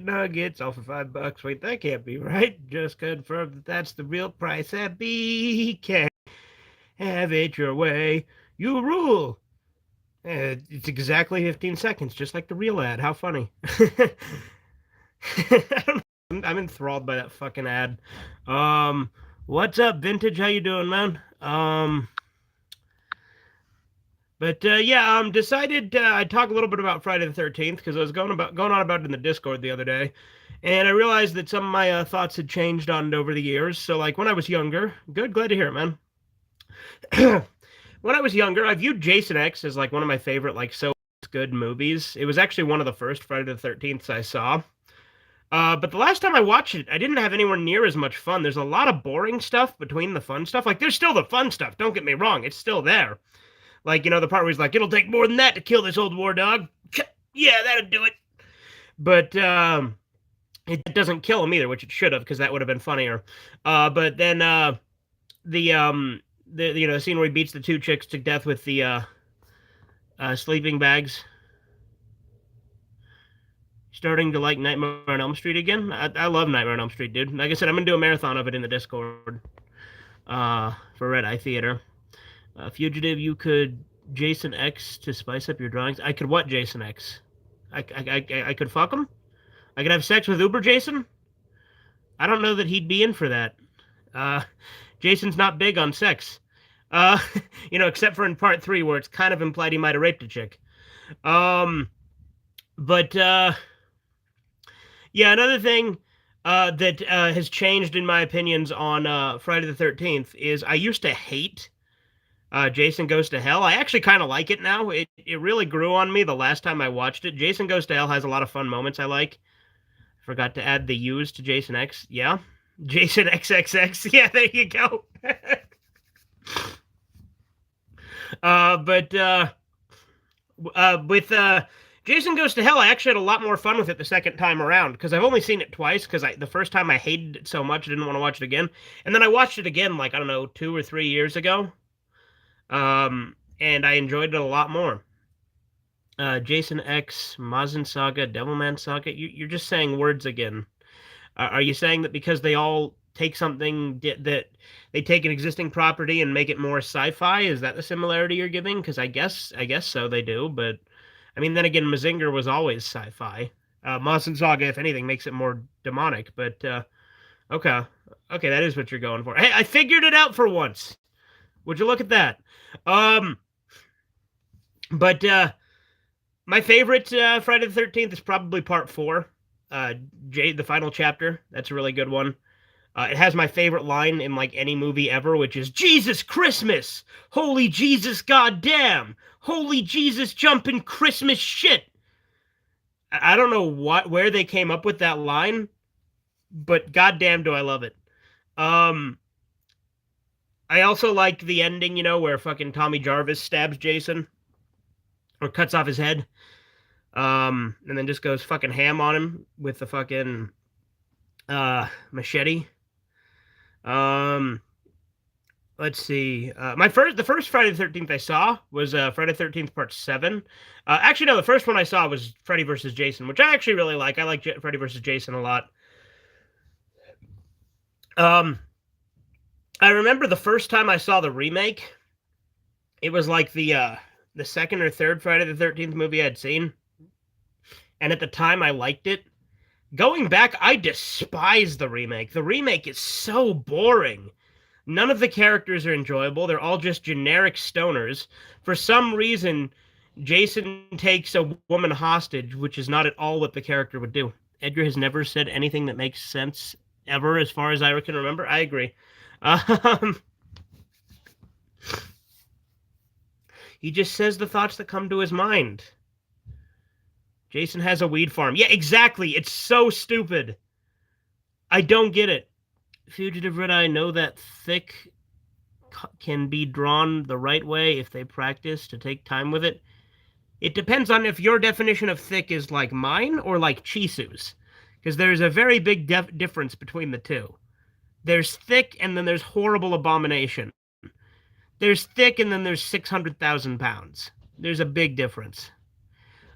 McNuggets, all for $5. Wait, that can't be right. Just confirm that that's the real price at BK. Have it your way. You rule. It's exactly 15 seconds, just like the real ad. How funny. I'm enthralled by that fucking ad. What's up, Vintage? How you doing, man? Decided I'd talk a little bit about Friday the 13th because I was going on about it in the Discord the other day, and I realized that some of my thoughts had changed on it over the years. So, like when I was younger, glad to hear it, man. When I was younger, I viewed Jason X as like one of my favorite like so good movies. It was actually one of the first Friday the 13th I saw. But the last time I watched it, I didn't have anywhere near as much fun. There's a lot of boring stuff between the fun stuff. Like, there's still the fun stuff. Don't get me wrong. It's still there. Like, the part where he's like, it'll take more than that to kill this old war dog. Yeah, that'll do it. But it doesn't kill him either, which it should have, because that would have been funnier. But then the scene where he beats the two chicks to death with the sleeping bags. Starting to like Nightmare on Elm Street again. I love Nightmare on Elm Street, dude. Like I said, I'm gonna do a marathon of it in the Discord for Redeye Theater. Fugitive, you could Jason X to spice up your drawings. I could what Jason X? I could fuck him? I could have sex with Uber Jason? I don't know that he'd be in for that. Jason's not big on sex. Except for in part 3 where it's kind of implied he might have raped a chick. Yeah, another thing that has changed in my opinions on Friday the 13th is I used to hate Jason Goes to Hell. I actually kind of like it now. It really grew on me the last time I watched it. Jason Goes to Hell has a lot of fun moments I like. Forgot to add the U's to Jason X. Yeah. Jason XXX. Yeah, there you go. With Jason Goes to Hell, I actually had a lot more fun with it the second time around because I've only seen it twice because the first time I hated it so much I didn't want to watch it again. And then I watched it again like, I don't know, 2 or 3 years ago. And I enjoyed it a lot more. Jason X, Mazin Saga, Devilman Saga, you're just saying words again. Are you saying that because they all take something that they take an existing property and make it more sci-fi? Is that the similarity you're giving? Because I guess so, they do, but I mean, then again, Mazinger was always sci-fi. Mazin Saga, if anything, makes it more demonic. But okay, that is what you're going for. Hey, I figured it out for once. Would you look at that? But my favorite Friday the 13th is probably part 4. The final chapter. That's a really good one. It has my favorite line in like any movie ever, which is Jesus Christmas! Holy Jesus goddamn! Holy Jesus jumping Christmas shit! I don't know where they came up with that line, but goddamn do I love it. I also like the ending, where fucking Tommy Jarvis stabs Jason or cuts off his head. And then just goes fucking ham on him with the fucking machete. Let's see. The first Friday the 13th I saw was Friday the 13th Part 7. Actually, no, the first one I saw was Freddy vs. Jason, which I actually really like. I like Freddy vs. Jason a lot. I remember the first time I saw the remake. It was like the second or third Friday the 13th movie I'd seen. And at the time, I liked it. Going back, I despise the remake. The remake is so boring. None of the characters are enjoyable. They're all just generic stoners. For some reason, Jason takes a woman hostage, which is not at all what the character would do. Edgar has never said anything that makes sense ever, as far as I can remember. I agree. He just says the thoughts that come to his mind. Jason has a weed farm. Yeah, exactly. It's so stupid. I don't get it. Fugitive Redeye know that thick can be drawn the right way if they practice to take time with it. It depends on if your definition of thick is like mine or like Chisu's. Because there's a very big difference between the two. There's thick and then there's horrible abomination. There's thick and then there's 600,000 pounds. There's a big difference.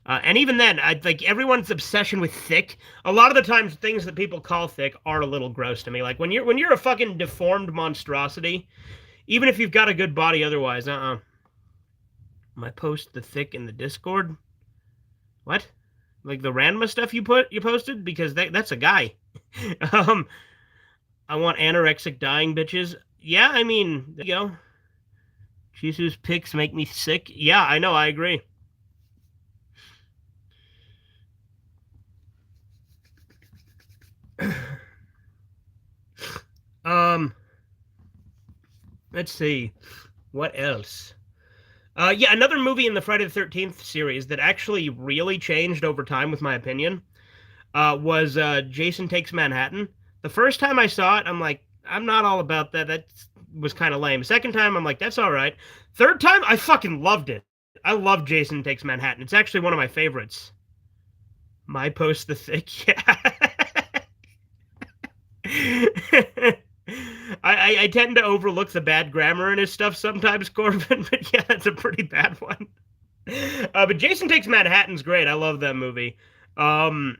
And even then, I like everyone's obsession with thick. A lot of the times, things that people call thick are a little gross to me. Like when you're a fucking deformed monstrosity, even if you've got a good body otherwise, I post the thick in the Discord. What? Like the Ranma stuff you posted because that's a guy. um, I want anorexic dying bitches. Yeah, I mean, there you go. Jisoo's pics make me sick. Yeah, I know. I agree. Um, let's see. What else? Yeah, another movie in the Friday the 13th series that actually really changed over time, with my opinion, was Jason Takes Manhattan. The first time I saw it, I'm like, I'm not all about that. That was kind of lame. Second time, I'm like, that's all right. Third time, I fucking loved it. I love Jason Takes Manhattan. It's actually one of my favorites. My post the thick, yeah. I tend to overlook the bad grammar in his stuff sometimes, Corbin, but yeah, that's a pretty bad one. But Jason Takes Manhattan's great. I love that movie. Um,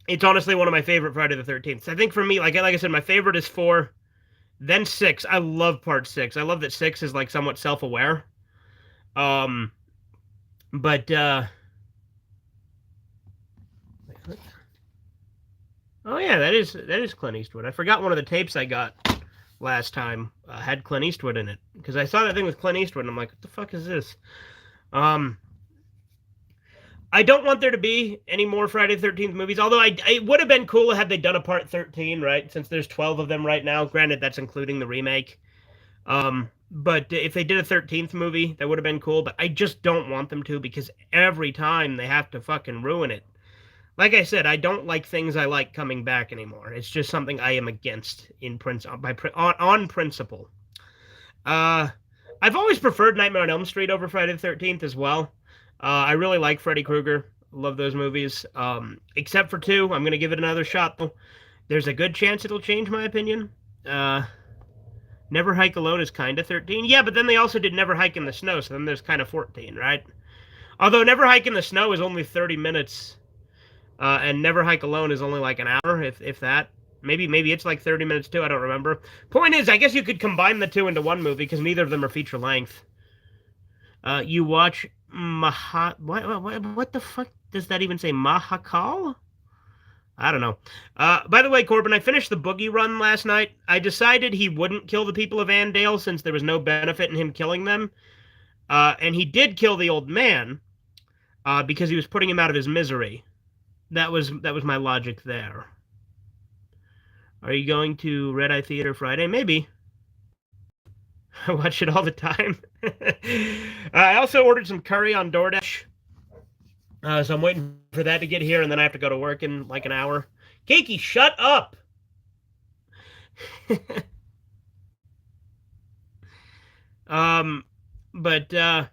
it's honestly one of my favorite Friday the 13th. I think for me, like I said, my favorite is 4, then 6. I love part 6. I love that 6 is like somewhat self-aware. Um, but oh yeah, that is Clint Eastwood. I forgot one of the tapes I got last time had Clint Eastwood in it because I saw that thing with Clint Eastwood and I'm like, what the fuck is this? Um, I don't want there to be any more Friday the 13th movies, although it would have been cool had they done a part 13, right? Since there's 12 of them right now. Granted, that's including the remake. But if they did a 13th movie, that would have been cool, but I just don't want them to because every time they have to fucking ruin it. Like I said, I don't like things I like coming back anymore. It's just something I am against on principle. Uh, I've always preferred Nightmare on Elm Street over Friday the 13th as well. I really like Freddy Krueger. Love those movies. Except for 2. I'm going to give it another shot, though. There's a good chance it'll change my opinion. Never Hike Alone is kind of 13. Yeah, but then they also did Never Hike in the Snow, so then there's kind of 14, right? Although Never Hike in the Snow is only 30 minutes, and Never Hike Alone is only like an hour, if that. Maybe it's like 30 minutes too. I don't remember. Point is, I guess you could combine the 2 into one movie because neither of them are feature length. You watch what the fuck does that even say? Mahakal? I don't know. By the way, Corbin, I finished the Boogie Run last night. I decided he wouldn't kill the people of Andale since there was no benefit in him killing them. And he did kill the old man because he was putting him out of his misery. That was my logic there. Are you going to Redeye Theater Friday? Maybe. I watch it all the time. I also ordered some curry on DoorDash. So I'm waiting for that to get here, and then I have to go to work in like an hour. Kiki, shut up! But the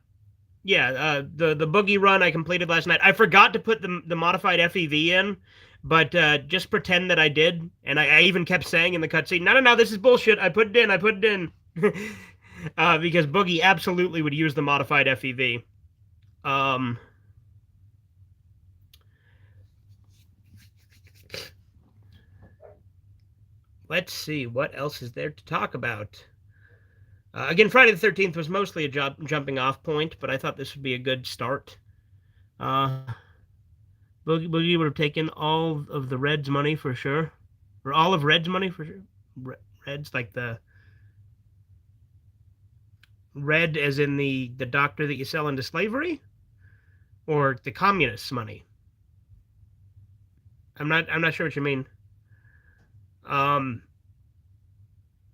Boogie Run I completed last night. I forgot to put the modified FEV in, but just pretend that I did, and I even kept saying in the cutscene, no, this is bullshit. I put it in. Because Boogie absolutely would use the modified FEV. Let's see, what else is there to talk about? Again, Friday the 13th was mostly a jumping off point, but I thought this would be a good start. Boogie would have taken all of the Reds' money for sure. Or all of Red's money for sure. Red's like the... Red as in the doctor that you sell into slavery? Or the communists' money? I'm not sure what you mean. I'm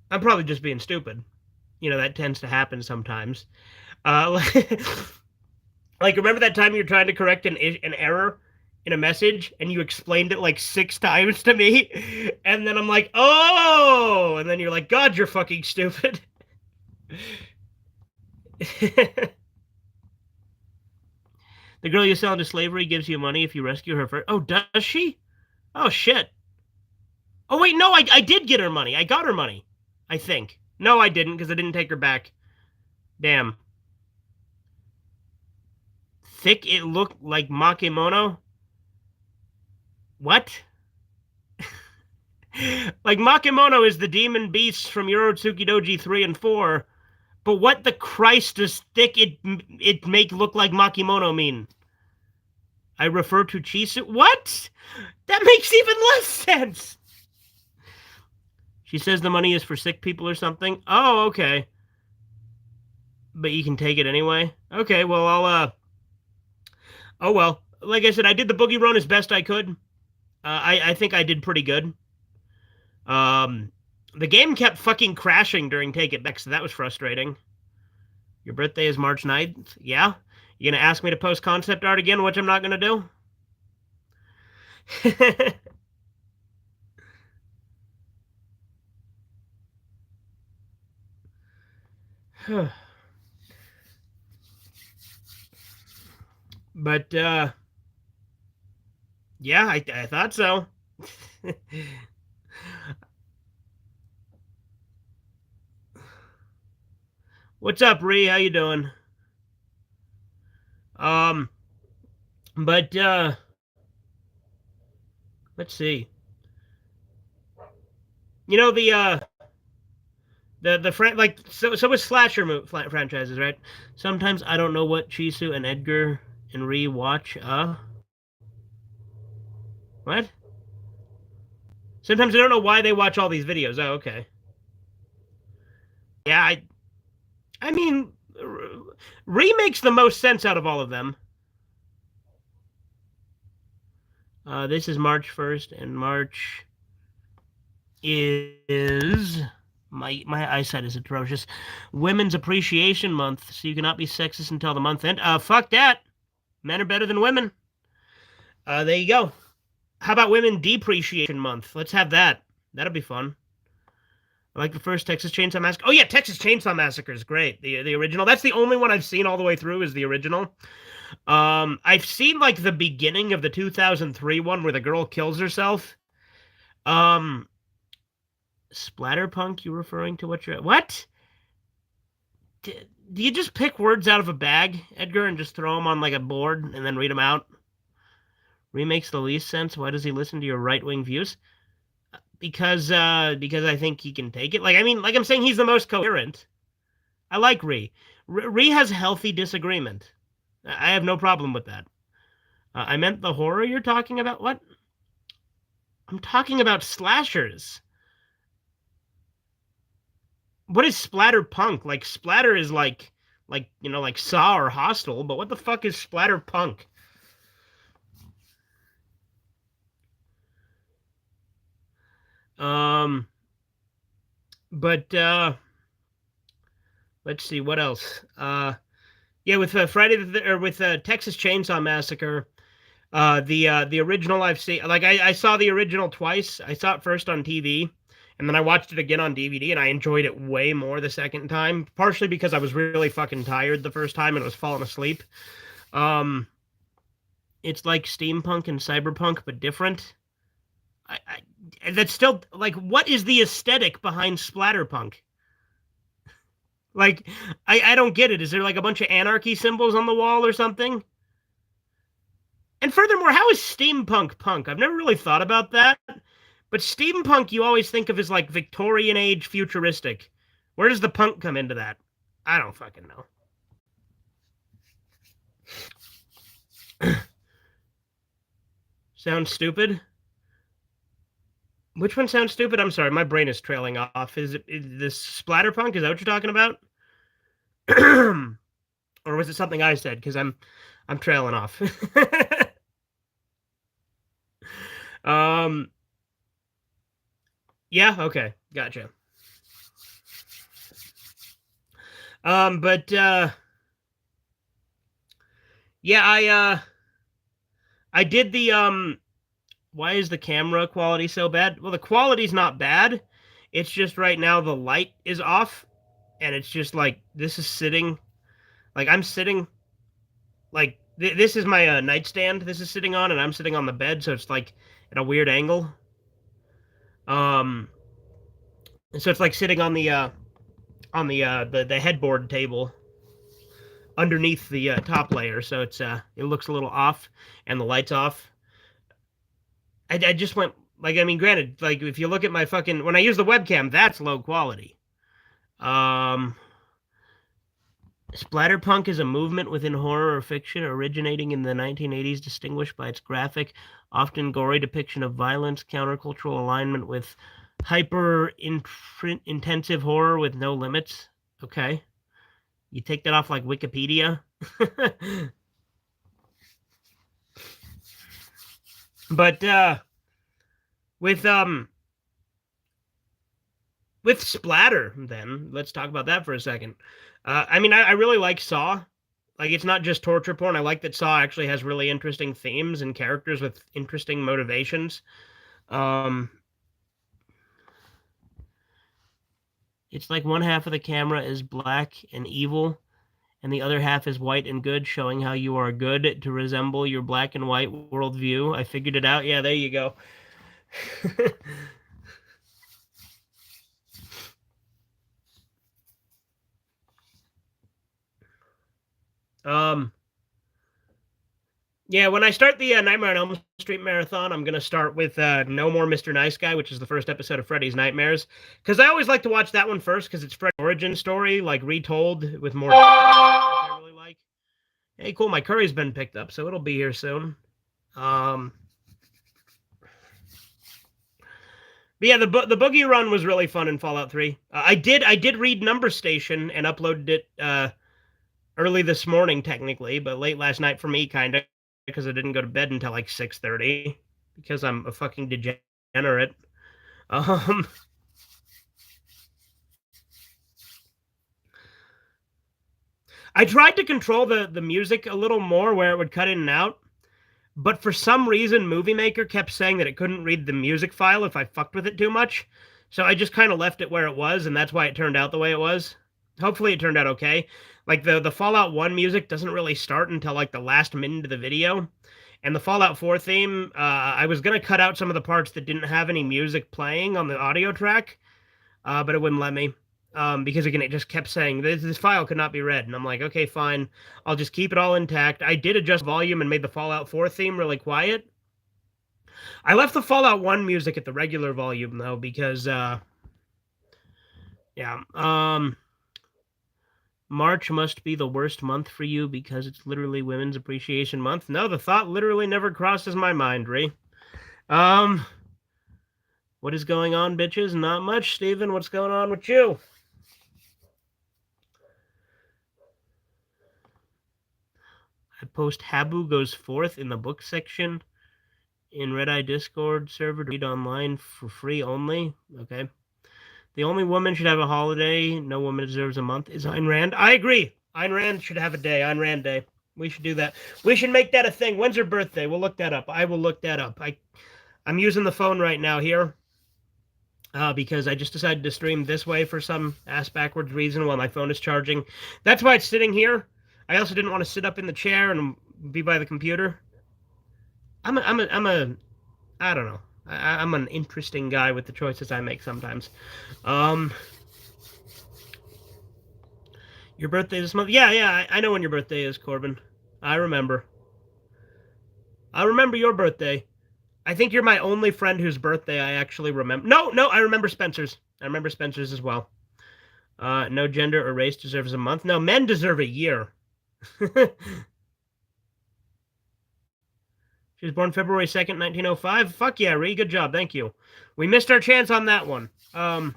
probably just being stupid. You know, that tends to happen sometimes. Like remember that time you were trying to correct an error in a message and you explained it like 6 times to me? And then I'm like, oh! And then you're like, God, you're fucking stupid. The girl you sell into slavery gives you money if you rescue her first. Oh, does she? Oh, shit. Oh, wait, no, I did get her money. I got her money. I think. No, I didn't, because I didn't take her back. Damn. thick it looked like Makimono? What? Like Makimono is the demon beast from Yorotsuki Doji 3 and 4, but what the Christ does thick it make look like Makimono mean? I refer to Chisu. What? That makes even less sense. She says the money is for sick people or something. Oh, okay. But you can take it anyway. Okay, well oh well. Like I said, I did the boogie run as best I could. I think I did pretty good. Um, the game kept fucking crashing during Take It Back, so that was frustrating. Your birthday is March 9th? Yeah? You gonna ask me to post concept art again, which I'm not gonna do? But yeah, I thought so. What's up, Ree? How you doing? Um, but let's see. You know the like so with slasher franchises, right? Sometimes I don't know what Chisu and Edgar and Ree watch. What? Sometimes I don't know why they watch all these videos. Oh, okay. Yeah, I mean, Ree makes the most sense out of all of them. This is March 1st, and March is my eyesight is atrocious. Women's Appreciation Month, so you cannot be sexist until the month end. Fuck that. Men are better than women. There you go. How about Women Depreciation Month? Let's have that. That'll be fun. I like the first Texas Chainsaw Massacre. Oh yeah, Texas Chainsaw Massacre is great. The original. That's the only one I've seen all the way through is the original. I've seen like the beginning of the 2003 one where the girl kills herself. Um, Splatterpunk, you referring to what? Do you just pick words out of a bag, Edgar, and just throw them on like a board and then read them out? Remakes the least sense. Why does he listen to your right wing views? Because I think he can take it. Like I mean, like I'm saying, he's the most coherent. I like Ree. Ree has healthy disagreement. I have no problem with that. I meant the horror you're talking about. What? I'm talking about slashers. What is splatter punk? Like splatter is like you know like Saw or Hostel, but what the fuck is splatter punk? Um, but let's see what else. Yeah, with Friday or with Texas Chainsaw Massacre. The original I've seen, like I saw the original twice. I saw it first on TV, and then I watched it again on DVD, and I enjoyed it way more the second time. Partially because I was really fucking tired the first time and was falling asleep. Um, it's like steampunk and cyberpunk, but different. That's still like, what is the aesthetic behind splatterpunk? Like, I don't get it. Is there like a bunch of anarchy symbols on the wall or something? And furthermore, how is steampunk punk? I've never really thought about that. But steampunk, you always think of as like Victorian age futuristic. Where does the punk come into that? I don't fucking know. Sounds stupid? Which one sounds stupid? I'm sorry, my brain is trailing off. Is this splatterpunk? Is that what you're talking about? Or was it something I said? Because I'm trailing off. um yeah, okay, gotcha. But yeah, I did the why is the camera quality so bad? Well, the quality's not bad. It's just right now the light is off and it's just like this is sitting like I'm sitting like this is my nightstand this is sitting on and I'm sitting on the bed so it's like at a weird angle. Um and so it's like sitting on the the headboard table. underneath the top layer, so it looks a little off, and the light's off. I just went like, I mean, granted, like if you look at my fucking when I use the webcam, that's low quality. Um, Splatterpunk is a movement within horror or fiction originating in the 1980s, distinguished by its graphic, often gory depiction of violence, countercultural alignment with hyper intensive horror with no limits. Okay. You take that off like Wikipedia. But with splatter, then let's talk about that for a second. I mean, I really like Saw. Like, it's not just torture porn. I like that Saw actually has really interesting themes and characters with interesting motivations. It's like one half of the camera is black and evil, and the other half is white and good, showing how you are good to resemble your black and white worldview. I figured it out. Yeah, there you go. Yeah, when I start the Nightmare on Elm Street marathon, I'm gonna start with No More Mr. Nice Guy, which is the first episode of Freddy's Nightmares, because I always like to watch that one first because it's Freddy's origin story, like retold with more, which I really like. Hey, cool, my curry's been picked up, so it'll be here soon. But yeah, the Boogie Run was really fun in Fallout 3. I did read Number Station and uploaded it early this morning, technically, but late last night for me, kind of, because I didn't go to bed until like 6:30 because I'm a fucking degenerate. I tried to control the music a little more where it would cut in and out, but for some reason, Movie Maker kept saying that it couldn't read the music file if I fucked with it too much. So I just kind of left it where it was, and that's why it turned out the way it was. Hopefully it turned out okay. Like the Fallout 1 music doesn't really start until like the last minute of the video. And the Fallout 4 theme, I was going to cut out some of the parts that didn't have any music playing on the audio track, but it wouldn't let me. Because again, it just kept saying this file could not be read, and I'm like, okay, fine, I'll just keep it all intact. I did adjust volume and made the Fallout 4 theme really quiet. I left the Fallout 1 music at the regular volume though, because yeah, March must be the worst month for you because it's literally Women's Appreciation Month. No, the thought literally never crosses my mind, Ree. What is going on, bitches? Not much, Steven. What's going on with you? I post Habu goes forth in the book section in Redeye Discord server to read online for free only. Okay. The only woman should have a holiday. No woman deserves a month. Is Ayn Rand. I agree. Ayn Rand should have a day. Ayn Rand Day. We should do that. We should make that a thing. When's her birthday? We'll look that up. I will look that up. I'm using the phone right now here because I just decided to stream this way for some ass-backwards reason while my phone is charging. That's why it's sitting here. I also didn't want to sit up in the chair and be by the computer. I don't know. I'm an interesting guy with the choices I make sometimes. Your birthday this month? Yeah, I know when your birthday is, Corbin. I remember. I remember your birthday. I think you're my only friend whose birthday I actually remember. No, I remember Spencer's. I remember Spencer's as well. No gender or race deserves a month. No, men deserve a year. She was born February 2nd, 1905. Fuck yeah, Ree. Good job. Thank you. We missed our chance on that one. You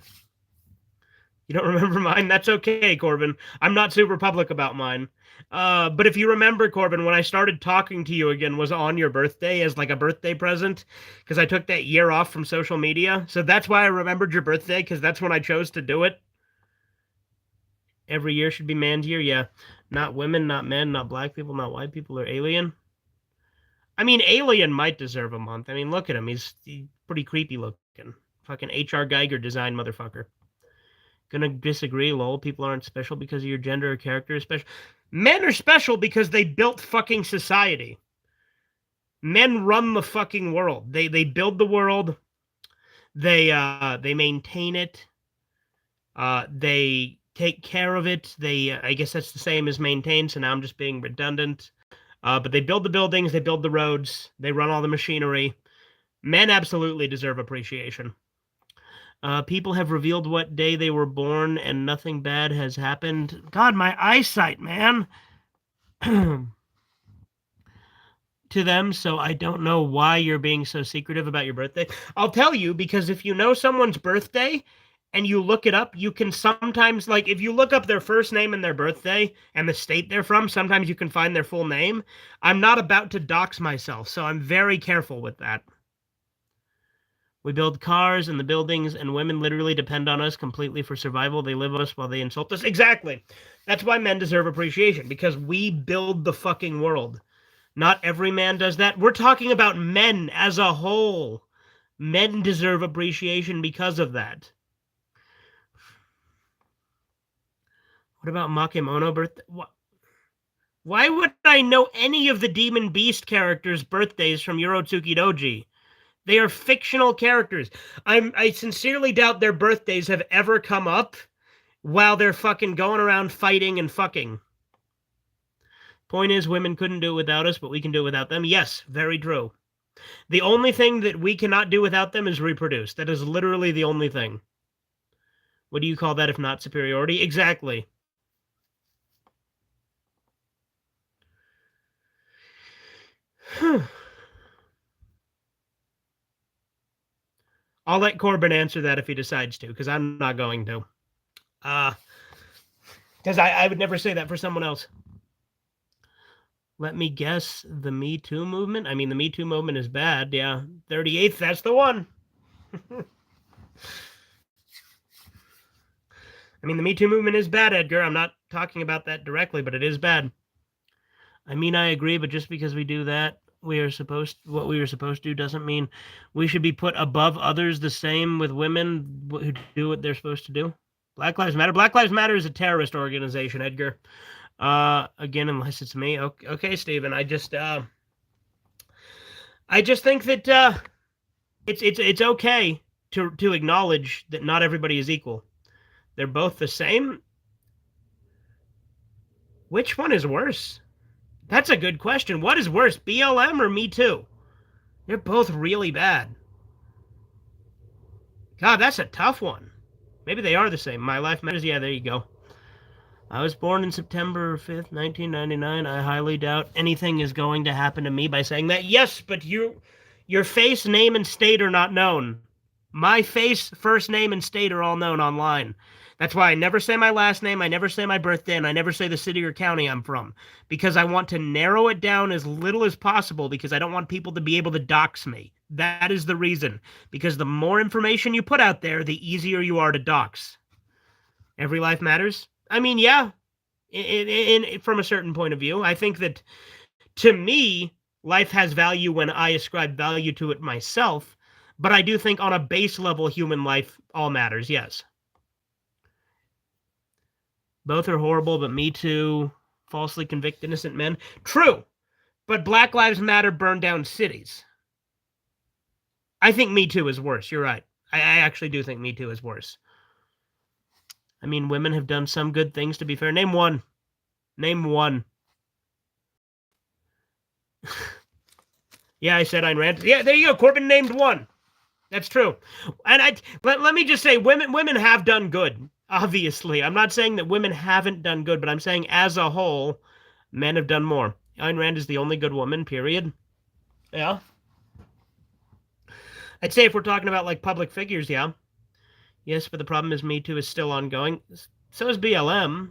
don't remember mine? That's okay, Corbin. I'm not super public about mine. But if you remember, Corbin, when I started talking to you again was on your birthday as like a birthday present because I took that year off from social media. So that's why I remembered your birthday because that's when I chose to do it. Every year should be man's year. Yeah. Not women, not men, not black people, not white people, or alien. I mean, Alien might deserve a month. I mean, look at him. He's pretty creepy looking. Fucking H.R. Geiger design motherfucker. Gonna disagree, lol. People aren't special because of your gender or character is special. Men are special because they built fucking society. Men run the fucking world. They build the world. They maintain it. They take care of it. They, I guess that's the same as maintain, so now I'm just being redundant. But they build the buildings, they build the roads, they run all the machinery. Men absolutely deserve appreciation. People have revealed what day they were born, and nothing bad has happened. God, my eyesight, man. To them, so I don't know why you're being so secretive about your birthday. I'll tell you, because if you know someone's birthday and you look it up, you can sometimes, like, if you look up their first name and their birthday and the state they're from, sometimes you can find their full name. I'm not about to dox myself, so I'm very careful with that. We build cars and the buildings, and women literally depend on us completely for survival. They live us while they insult us. Exactly. That's why men deserve appreciation, because we build the fucking world. Not every man does that. We're talking about men as a whole. Men deserve appreciation because of that. What about Makemono birthday? Why would I know any of the Demon Beast characters' birthdays from Yorotsuki Doji? They are fictional characters. I sincerely doubt their birthdays have ever come up while they're fucking going around fighting and fucking. Point is, women couldn't do it without us, but we can do it without them. Yes, very true. The only thing that we cannot do without them is reproduce. That is literally the only thing. What do you call that if not superiority? Exactly. I'll let Corbin answer that if he decides to, because I'm not going to. Because I would never say that for someone else. Let me guess, the Me Too movement? I mean, the Me Too movement is bad, yeah. 38th, that's the one. I mean, the Me Too movement is bad, Edgar. I'm not talking about that directly, but it is bad. I mean, I agree, but just because we do that, what we are supposed to do doesn't mean we should be put above others. The same with women who do what they're supposed to do. Black Lives Matter. Black Lives Matter is a terrorist organization, Edgar. Again, unless it's me. Okay, Steven. I just think that it's okay to acknowledge that not everybody is equal. They're both the same. Which one is worse? That's a good question. What is worse, BLM or Me Too? They're both really bad. God, that's a tough one. Maybe they are the same. My Life Matters. Yeah, there you go. I was born in September 5th, 1999. I highly doubt anything is going to happen to me by saying that. Yes, but your face, name, and state are not known. My face, first name, and state are all known online. That's why I never say my last name, I never say my birthday, and I never say the city or county I'm from. Because I want to narrow it down as little as possible, because I don't want people to be able to dox me. That is the reason. Because the more information you put out there, the easier you are to dox. Every life matters? I mean, yeah, from a certain point of view. I think that, to me, life has value when I ascribe value to it myself, but I do think on a base level, human life all matters, yes. Both are horrible, but Me Too falsely convict innocent men. True, but Black Lives Matter burned down cities. I think Me Too is worse. You're right. I actually do think Me Too is worse. I mean, women have done some good things, to be fair. Name one. Name one. Yeah, I said Ayn Rand. Yeah, there you go. Corbin named one. That's true. And let me just say, women have done good. Obviously, I'm not saying that women haven't done good, but I'm saying as a whole, men have done more. Ayn Rand is the only good woman. Period. Yeah. I'd say if we're talking about like public figures, yeah. Yes, but the problem is Me Too is still ongoing. So is BLM.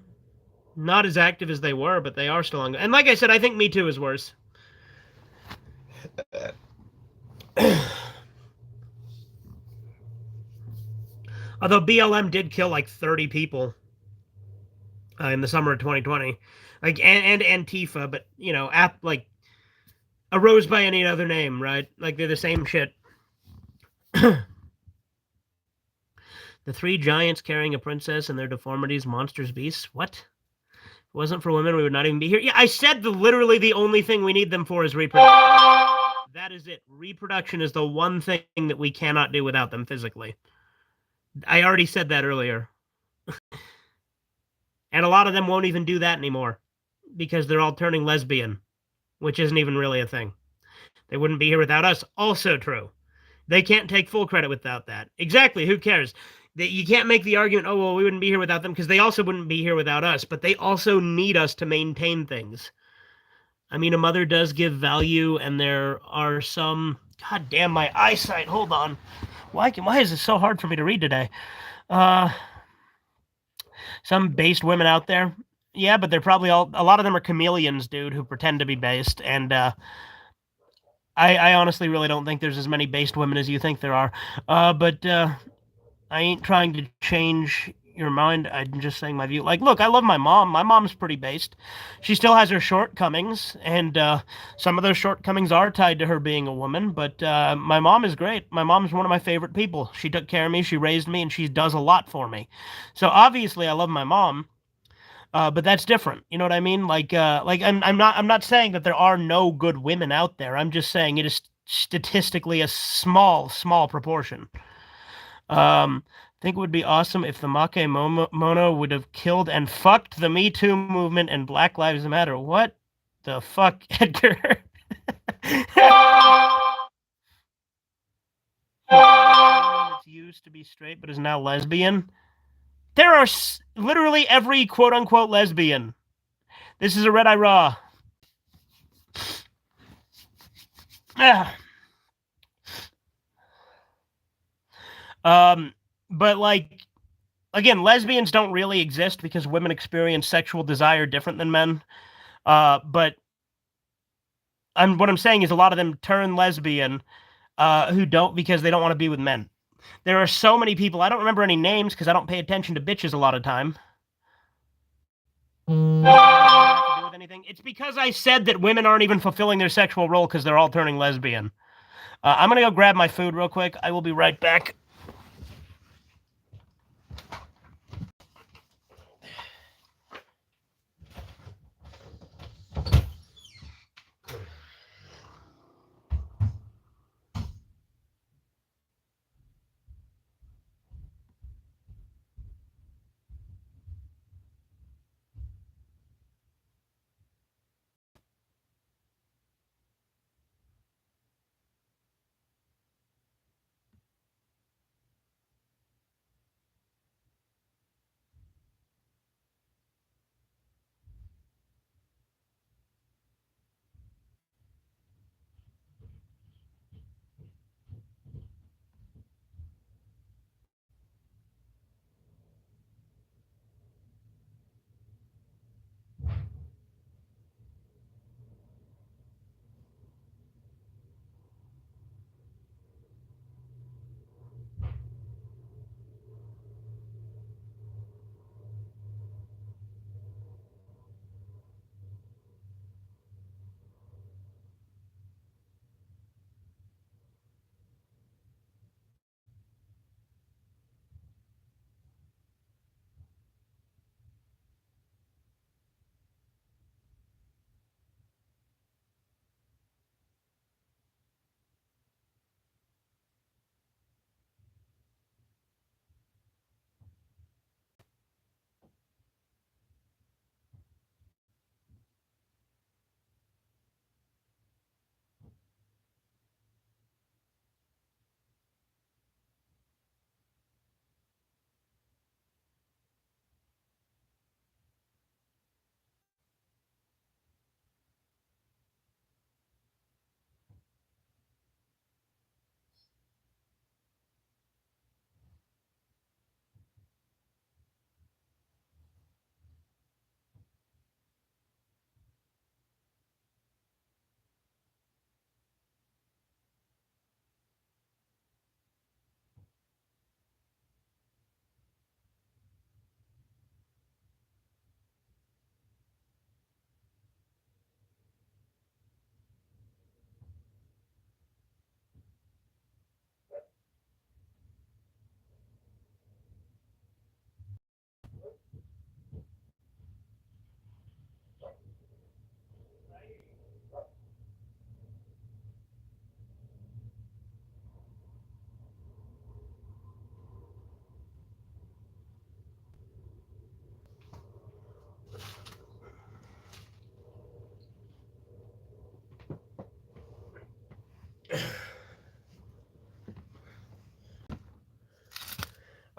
Not as active as they were, but they are still ongoing. And like I said, I think Me Too is worse. Although BLM did kill like 30 people in the summer of 2020, like and Antifa, but you know, like arose by any other name, right? Like they're the same shit. The three giants carrying a princess and their deformities, monsters, beasts. What? If it wasn't for women, we would not even be here. Yeah, I said literally the only thing we need them for is reproduction. That is it. Reproduction is the one thing that we cannot do without them physically. I already said that earlier. And a lot of them won't even do that anymore because they're all turning lesbian, which isn't even really a thing. They wouldn't be here without us. Also true. They can't take full credit without that. Exactly. Who cares? You can't make the argument, oh, well, we wouldn't be here without them because they also wouldn't be here without us, but they also need us to maintain things. I mean, a mother does give value, and there are some. God damn, my eyesight. Hold on. Why is it so hard for me to read today? Uh, some based women out there. Yeah, but they're probably all. A lot of them are chameleons, dude, who pretend to be based, and I honestly really don't think there's as many based women as you think there are. But I ain't trying to change your mind. I'm just saying my view. Like, look, I love my mom. My mom's pretty based. She still has her shortcomings, and some of those shortcomings are tied to her being a woman. But my mom is great. My mom's one of my favorite people. She took care of me. She raised me, and she does a lot for me. So obviously, I love my mom. But that's different. You know what I mean? Like I'm not saying that there are no good women out there. I'm just saying it is statistically a small proportion. I think it would be awesome if the Mono would have killed and fucked the Me Too movement and Black Lives Matter. What the fuck, Edgar? That's used to be straight but is now lesbian. There are literally every quote unquote lesbian. This is a Redeye Raw. Ah. Um, but like again, lesbians don't really exist because women experience sexual desire different than men. But what I'm saying is a lot of them turn lesbian who don't because they don't want to be with men. There are so many people. I don't remember any names because I don't pay attention to bitches a lot of time. Have to do with anything. It's because I said that women aren't even fulfilling their sexual role because they're all turning lesbian. I'm gonna go grab my food real quick. I will be right back.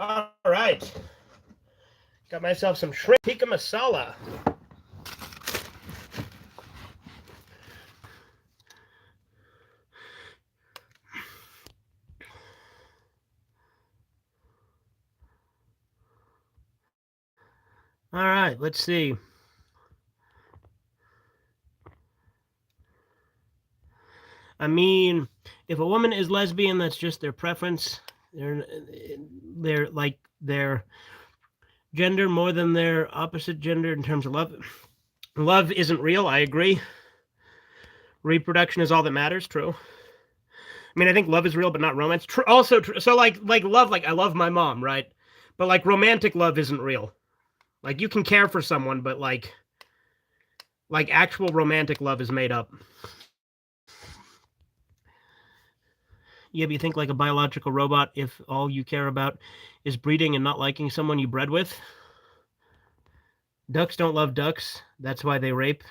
All right. Got myself some shrimp tikka masala. All right, let's see. I mean, if a woman is lesbian, that's just their preference. They're like their gender more than their opposite gender in terms of love. Love isn't real. I agree. Reproduction is all that matters. True. I mean, I think love is real, but not romance. Also, so like love, like I love my mom, right? But like romantic love isn't real. Like you can care for someone, but like actual romantic love is made up. Yeah, but you think like a biological robot if all you care about is breeding and not liking someone you bred with? Ducks don't love ducks. That's why they rape.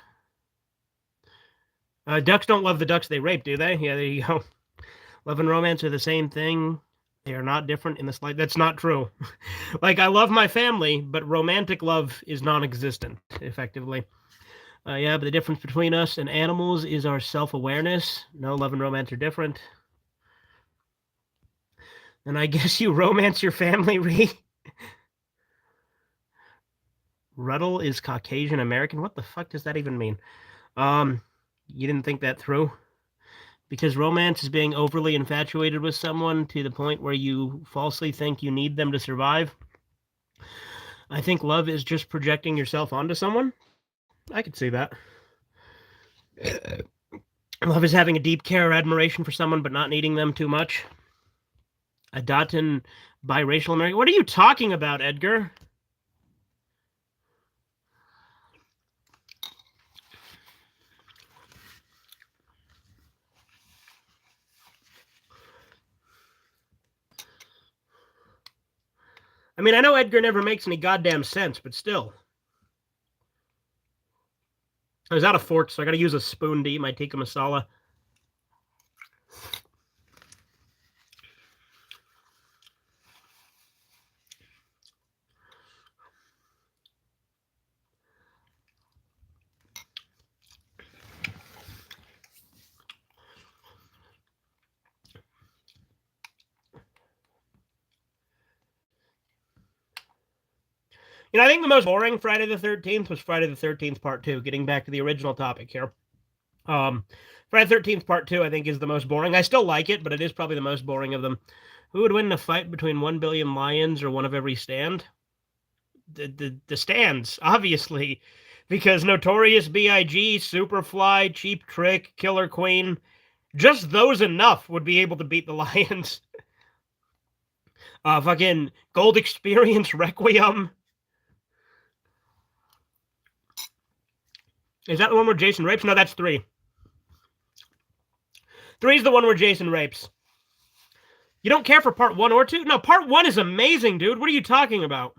Ducks don't love the ducks they rape, do they? Yeah, there you go. Love and romance are the same thing. They are not different in the slight. That's not true. Like, I love my family, but romantic love is non-existent, effectively. Yeah, but the difference between us and animals is our self-awareness. No, love and romance are different. And I guess you romance your family, Ree? Ruddle is Caucasian American? What the fuck does that even mean? You didn't think that through? Because romance is being overly infatuated with someone to the point where you falsely think you need them to survive. I think love is just projecting yourself onto someone. I could see that. Love is having a deep care or admiration for someone but not needing them too much. A Dotton biracial American. What are you talking about, Edgar? I mean, I know Edgar never makes any goddamn sense, but still. I was out of forks, so I gotta use a spoon to eat my tikka masala. I think the most boring Friday the 13th was Friday the 13th Part 2, getting back to the original topic here. Friday the 13th Part 2, I think, is the most boring. I still like it, but it is probably the most boring of them. Who would win in a fight between 1 billion lions or one of every stand? The stands, obviously. Because Notorious B.I.G., Superfly, Cheap Trick, Killer Queen, just those enough would be able to beat the lions. Fucking Gold Experience Requiem. Is that the one where Jason rapes? No, that's 3. 3 is the one where Jason rapes. You don't care for part 1 or 2? No, part 1 is amazing, dude. What are you talking about?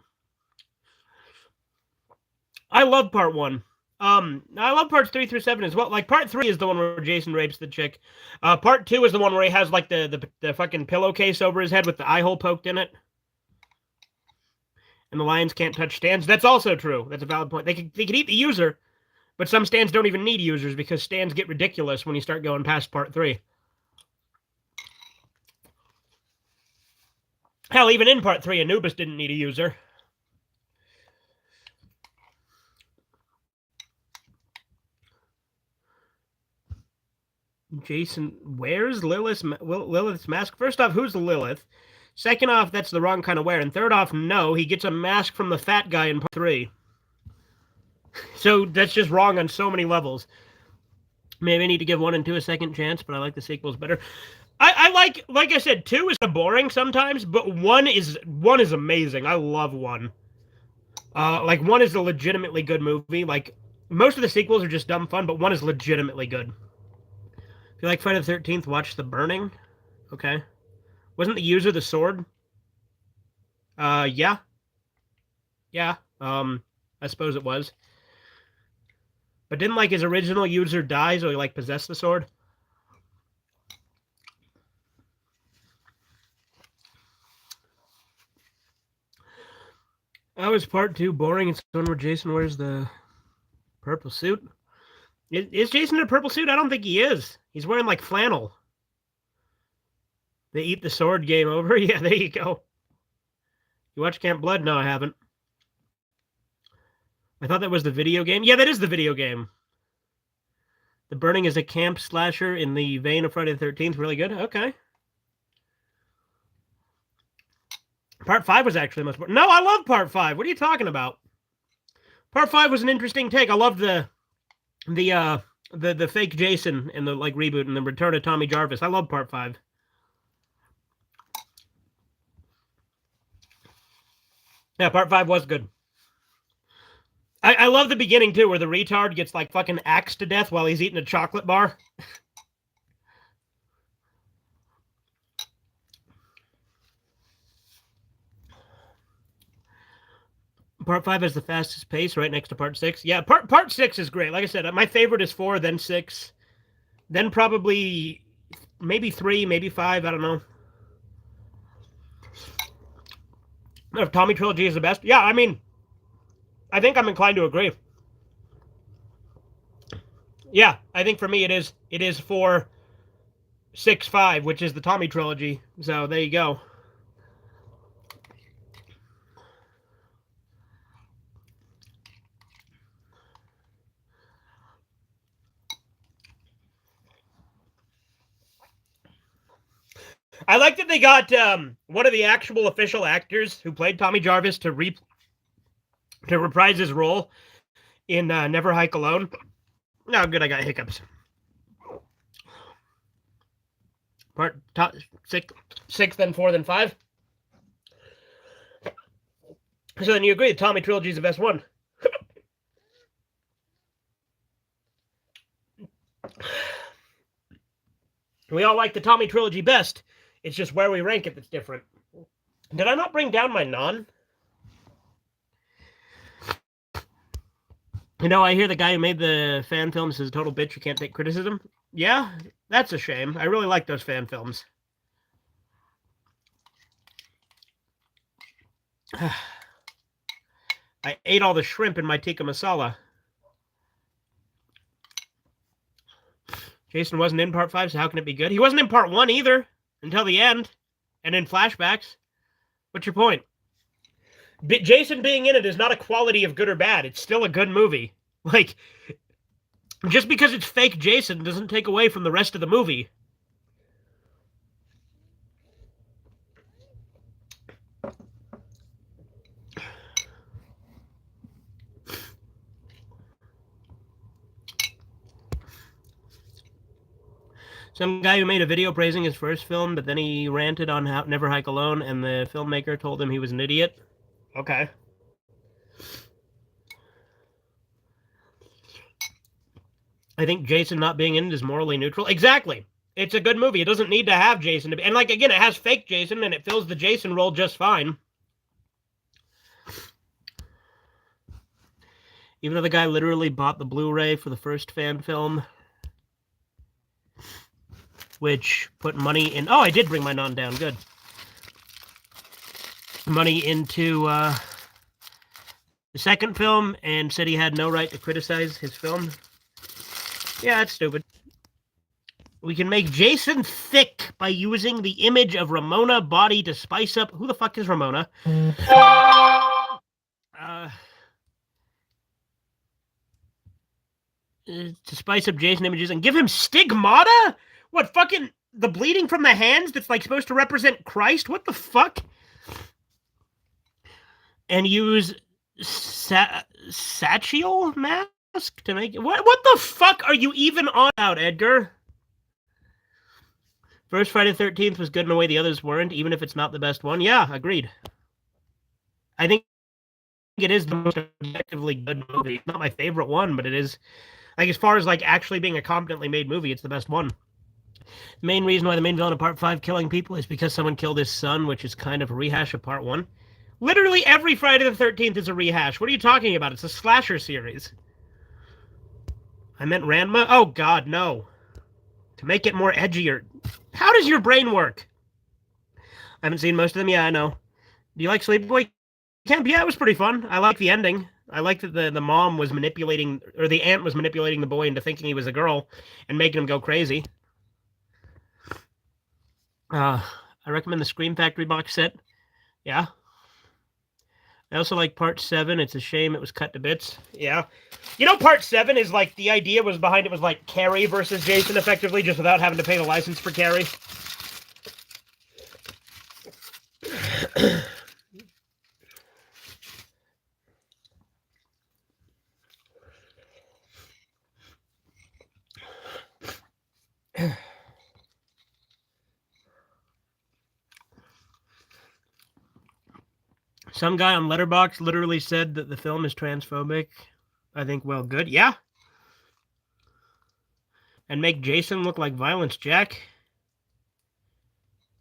I love part 1. I love parts 3 through 7 as well. Like, part 3 is the one where Jason rapes the chick. Part 2 is the one where he has, like, the fucking pillowcase over his head with the eye hole poked in it. And the lions can't touch stands. That's also true. That's a valid point. They could eat the user, but some stands don't even need users because stands get ridiculous when you start going past part 3. Hell, even in part 3, Anubis didn't need a user. Jason, where's Lilith's mask? First off, who's Lilith? Second off, that's the wrong kind of wear. And third off, no, he gets a mask from the fat guy in part 3. So that's just wrong on so many levels. Maybe I need to give 1 and 2 a second chance, but I like the sequels better. I like I said, 2 is boring sometimes, but 1 is amazing. I love 1. Like 1 is a legitimately good movie. Like most of the sequels are just dumb fun, but 1 is legitimately good. If you like Friday the 13th, watch The Burning. Okay. Wasn't the user the sword? Yeah. Yeah. I suppose it was. But didn't like his original user die, so he like possessed the sword? How is part 2 boring? It's the one where Jason wears the purple suit. Is Jason in a purple suit? I don't think he is. He's wearing like flannel. They eat the sword, game over. Yeah, there you go. You watch Camp Blood? No, I haven't. I thought that was the video game. Yeah, that is the video game. The Burning is a camp slasher in the vein of Friday the 13th. Really good. Okay. Part 5 was actually much more. No, I love Part 5. What are you talking about? Part 5 was an interesting take. I loved the fake Jason and the like reboot and the return of Tommy Jarvis. I love Part 5. Yeah, Part 5 was good. I love the beginning too, where the retard gets like fucking axed to death while he's eating a chocolate bar. Part 5 has the fastest pace, right next to Part 6. Yeah, Part 6 is great. Like I said, my favorite is 4, then 6, then probably maybe 3, maybe 5. I don't know. If Tommy Trilogy is the best, yeah, I mean, I think I'm inclined to agree. Yeah, I think for me it is 4, 6, 5, which is the Tommy Trilogy. So there you go. I like that they got one of the actual official actors who played Tommy Jarvis to reprise his role in Never Hike Alone. No, good, I got hiccups. Part 6, then 4, then 5. So then you agree the Tommy Trilogy is the best one. We all like the Tommy Trilogy best. It's just where we rank it that's different. Did I not bring down my non? You know, I hear the guy who made the fan films is a total bitch who can't take criticism. Yeah, that's a shame. I really like those fan films. I ate all the shrimp in my tikka masala. Jason wasn't in Part 5, so how can it be good? He wasn't in Part 1 either, until the end, and in flashbacks. What's your point? Jason being in it is not a quality of good or bad. It's still a good movie. Like, just because it's fake Jason doesn't take away from the rest of the movie. Some guy who made a video praising his first film, but then he ranted on how Never Hike Alone, and the filmmaker told him he was an idiot. Okay. I think Jason not being in it is morally neutral. Exactly. It's a good movie. It doesn't need to have Jason to be. And, like, again, it has fake Jason, and it fills the Jason role just fine. Even though the guy literally bought the Blu-ray for the first fan film, which put money in... Oh, I did bring my non down. Good. Money into the second film, and said he had no right to criticize his film. Yeah, that's stupid. We can make Jason thick by using the image of Ramona body to spice up... Who the fuck is Ramona? To spice up Jason images and give him stigmata? What, fucking the bleeding from the hands that's like supposed to represent Christ? What the fuck? And use satchel mask to make it. What the fuck are you even on about, Edgar? First Friday the 13th was good in a way the others weren't, even if it's not the best one. Yeah, agreed. I think it is the most objectively good movie. It's not my favorite one, but it is, like, as far as like actually being a competently made movie, it's the best one. The main reason why the main villain of Part 5 killing people is because someone killed his son, which is kind of a rehash of Part 1. Literally every Friday the 13th is a rehash. What are you talking about? It's a slasher series. I meant Ranma? Oh, God, no. To make it more edgier. How does your brain work? I haven't seen most of them. Yeah, I know. Do you like Sleepaway Camp, yeah, it was pretty fun. I like the ending. I like that the mom was manipulating, or the aunt was manipulating the boy into thinking he was a girl and making him go crazy. Uh, I recommend the Scream Factory box set. Yeah. I also like part 7. It's a shame it was cut to bits. Yeah. You know, part 7 is like, the idea was behind it was like Carrie versus Jason effectively, just without having to pay the license for Carrie. Some guy on Letterboxd literally said that the film is transphobic. I think, well, good. Yeah. And make Jason look like Violence Jack.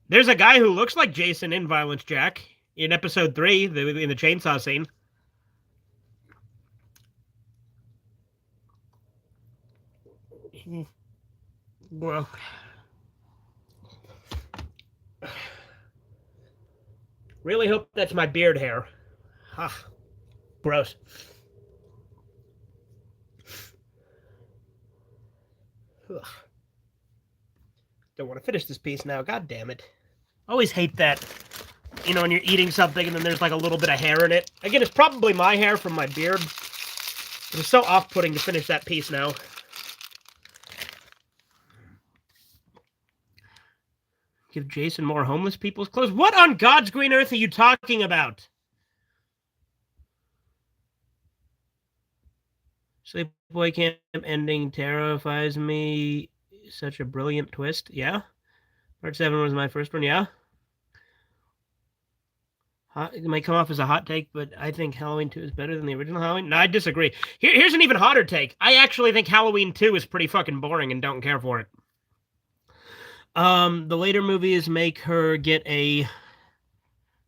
There's a guy who looks like Jason in Violence Jack in episode 3, in the chainsaw scene. Well, really hope that's my beard hair. Ugh. Gross. Ugh. Don't want to finish this piece now. God damn it. Always hate that. You know, when you're eating something and then there's like a little bit of hair in it. Again, it's probably my hair from my beard. It was so off-putting to finish that piece now. Give Jason more homeless people's clothes? What on God's green earth are you talking about? Sleepaway Camp ending terrifies me. Such a brilliant twist. Yeah. Part 7 was my first one. Yeah. It might come off as a hot take, but I think Halloween 2 is better than the original Halloween. No, I disagree. Here's an even hotter take. I actually think Halloween 2 is pretty fucking boring and don't care for it. The later movies make her get a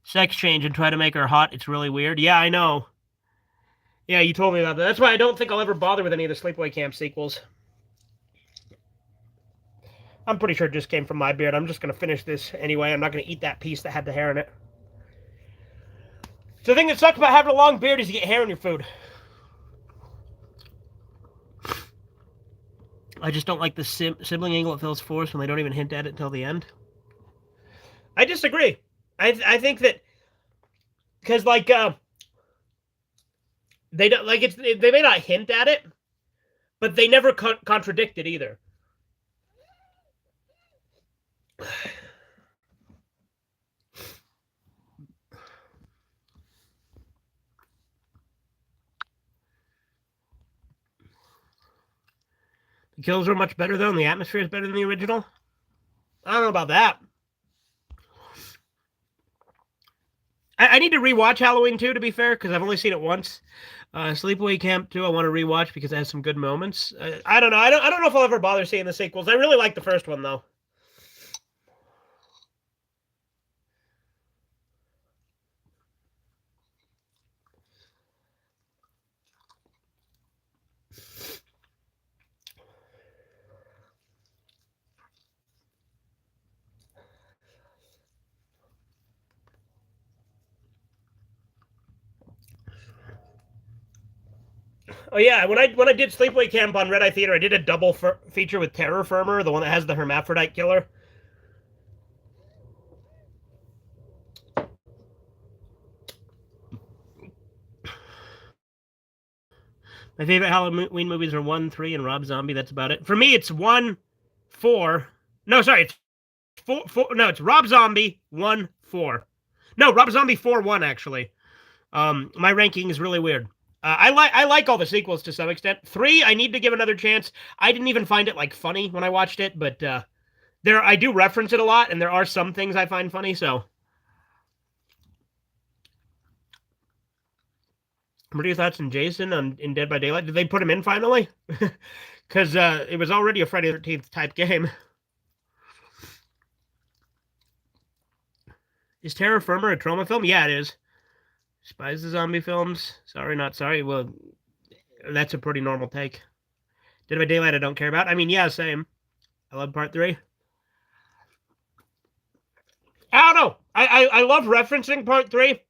sex change and try to make her hot. It's really weird. Yeah, I know. Yeah, you told me about that. That's why I don't think I'll ever bother with any of the Sleepaway Camp sequels. I'm pretty sure it just came from my beard. I'm just going to finish this anyway. I'm not going to eat that piece that had the hair in it. So the thing that sucks about having a long beard is you get hair in your food. I just don't like the sibling angle it feels forced when they don't even hint at it until the end. I disagree. I think that because like they don't like it's they may not hint at it, but they never contradict it either. The kills were much better though, and the atmosphere is better than the original. I don't know about that. I need to rewatch Halloween 2, to be fair, because I've only seen it once. Sleepaway Camp 2, I want to rewatch because it has some good moments. I don't know. I don't know if I'll ever bother seeing the sequels. I really like the first one, though. Oh yeah, when I did Sleepaway Camp on Redeye Theater, I did a double feature with Terror Firmer, the one that has the hermaphrodite killer. My favorite Halloween movies are 1, 3, and Rob Zombie. That's about it. For me, it's 1, 4. No, sorry, it's 4. No, it's Rob Zombie 1, 4. No, Rob Zombie 4, 1 actually. My ranking is really weird. I like all the sequels to some extent. 3, I need to give another chance. I didn't even find it like funny when I watched it, but I do reference it a lot, and there are some things I find funny. So, what are your thoughts on Jason in Dead by Daylight? Did they put him in finally? Because it was already a Friday the 13th type game. Is Terror Firmer a trauma film? Yeah, it is. Spies the zombie films. Sorry, not sorry. Well, that's a pretty normal take. Dead by Daylight, I don't care about. I mean, yeah, same. I love part 3. I don't know. I love referencing part 3.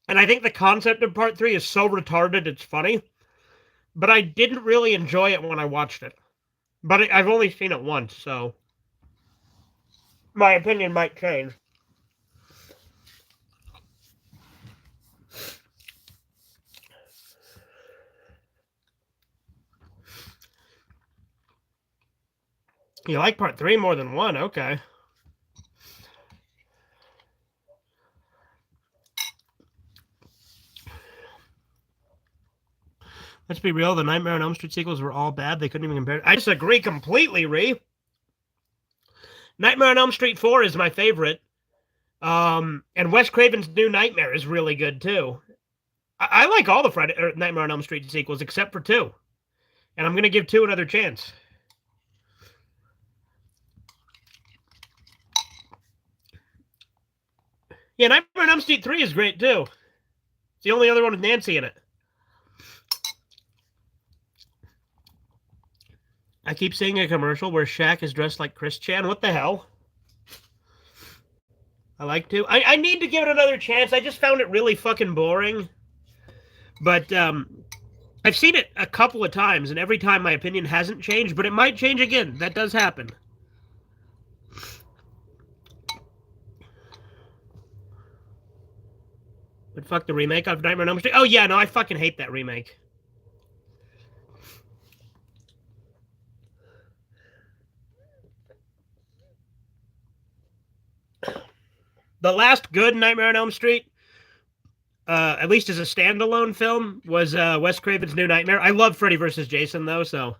And I think the concept of part 3 is so retarded, it's funny. But I didn't really enjoy it when I watched it. But I've only seen it once, so my opinion might change. You like part 3 more than 1, okay. Let's be real, the Nightmare on Elm Street sequels were all bad. They couldn't even compare. I disagree completely, Ree. Nightmare on Elm Street 4 is my favorite. And Wes Craven's New Nightmare is really good, too. I like all the Nightmare on Elm Street sequels except for 2. And I'm going to give 2 another chance. Yeah, Nightmare on Elm Street 3 is great, too. It's the only other one with Nancy in it. I keep seeing a commercial where Shaq is dressed like Chris Chan. What the hell? I like to. I need to give it another chance. I just found it really fucking boring. But I've seen it a couple of times, and every time my opinion hasn't changed, but it might change again. That does happen. But fuck the remake of Nightmare on Elm Street. Oh, yeah, no, I fucking hate that remake. The last good Nightmare on Elm Street, at least as a standalone film, was Wes Craven's New Nightmare. I love Freddy vs. Jason, though, so...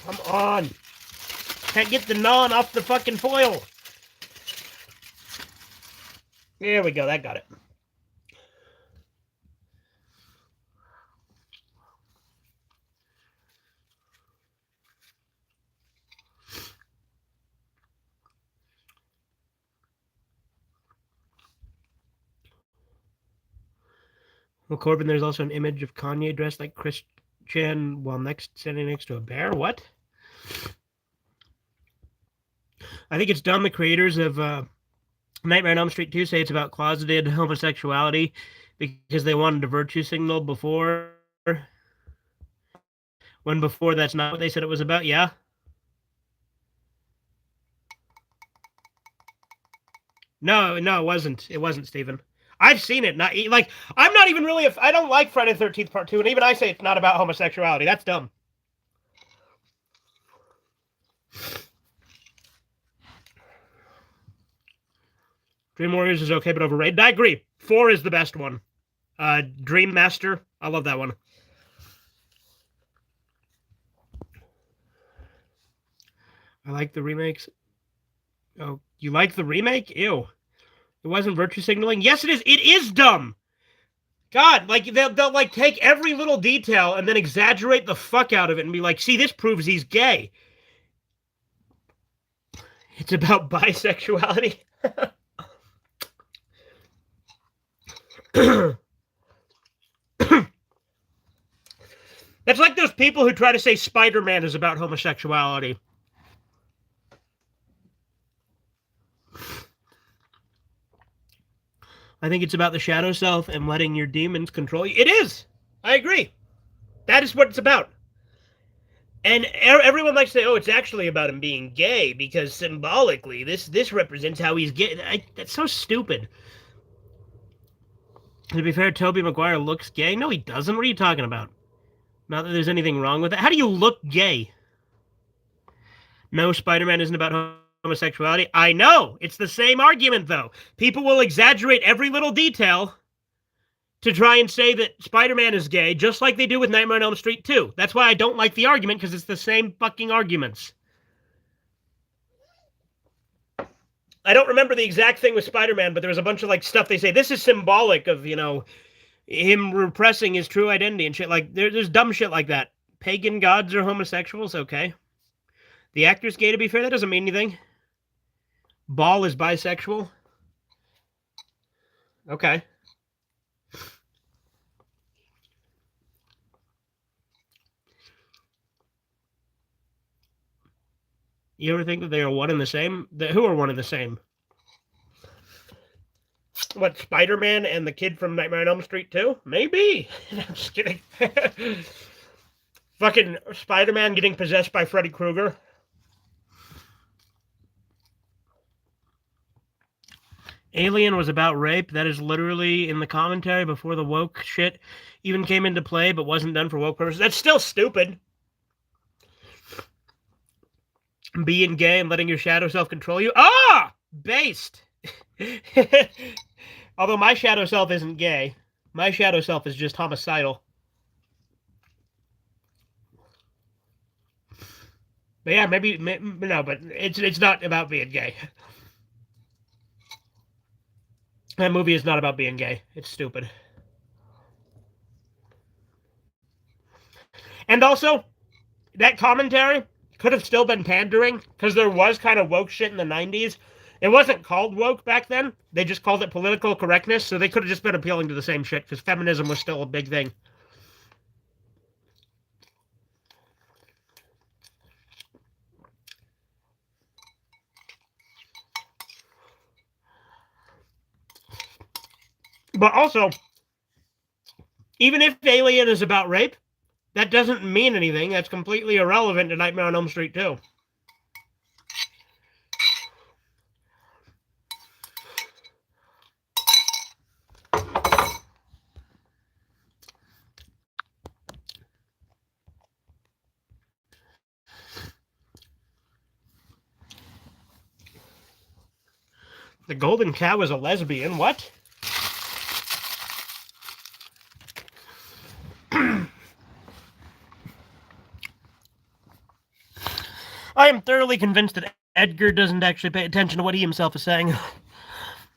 Come on. Can't get the non off the fucking foil. There we go. That got it. Well, Corbin, there's also an image of Kanye dressed like Chris Chan while standing next to a bear. What? I think it's dumb the creators of Nightmare on Elm Street 2 say it's about closeted homosexuality because they wanted a virtue signal before. When before that's not what they said it was about. Yeah. No, it wasn't. It wasn't, Steven. I've seen it. Not like I'm not even really. I don't like Friday the 13th Part 2, and even I say it's not about homosexuality. That's dumb. Dream Warriors is okay, but overrated. I agree. 4 is the best one. Dream Master. I love that one. I like the remakes. Oh, you like the remake? Ew. It wasn't virtue signaling? Yes, it is. It is dumb. God, like they'll like take every little detail and then exaggerate the fuck out of it and be like, see, this proves he's gay. It's about bisexuality. That's like those people who try to say Spider-Man is about homosexuality. I think it's about the shadow self and letting your demons control you. It is. I agree. That is what it's about. And everyone likes to say, oh, it's actually about him being gay because symbolically this represents how he's gay. That's so stupid. To be fair, Tobey Maguire looks gay. No, he doesn't. What are you talking about? Not that there's anything wrong with that. How do you look gay? No, Spider-Man isn't about homosexuality. I know. It's the same argument, though. People will exaggerate every little detail to try and say that Spider-Man is gay, just like they do with Nightmare on Elm Street 2. That's why I don't like the argument, because it's the same fucking arguments. I don't remember the exact thing with Spider-Man, but there was a bunch of like stuff they say. This is symbolic of, him repressing his true identity and shit. Like, there's dumb shit like that. Pagan gods are homosexuals? Okay. The actor's gay, to be fair, that doesn't mean anything. Ball is bisexual? Okay. You ever think that they are one and the same? Who are one and the same? What, Spider-Man and the kid from Nightmare on Elm Street 2? Maybe. I'm just kidding. Fucking Spider-Man getting possessed by Freddy Krueger. Alien was about rape. That is literally in the commentary before the woke shit even came into play, but wasn't done for woke purposes. That's still stupid. Being gay and letting your shadow self control you. Ah! Based. Although my shadow self isn't gay. My shadow self is just homicidal. But yeah, maybe no, but it's not about being gay. That movie is not about being gay. It's stupid. And also, that commentary could have still been pandering because there was kind of woke shit in the 90s. It wasn't called woke back then. They just called it political correctness, so they could have just been appealing to the same shit because feminism was still a big thing. But also, even if Alien is about rape, that doesn't mean anything. That's completely irrelevant to Nightmare on Elm Street 2. The golden cow is a lesbian. What? I am thoroughly convinced that Edgar doesn't actually pay attention to what he himself is saying.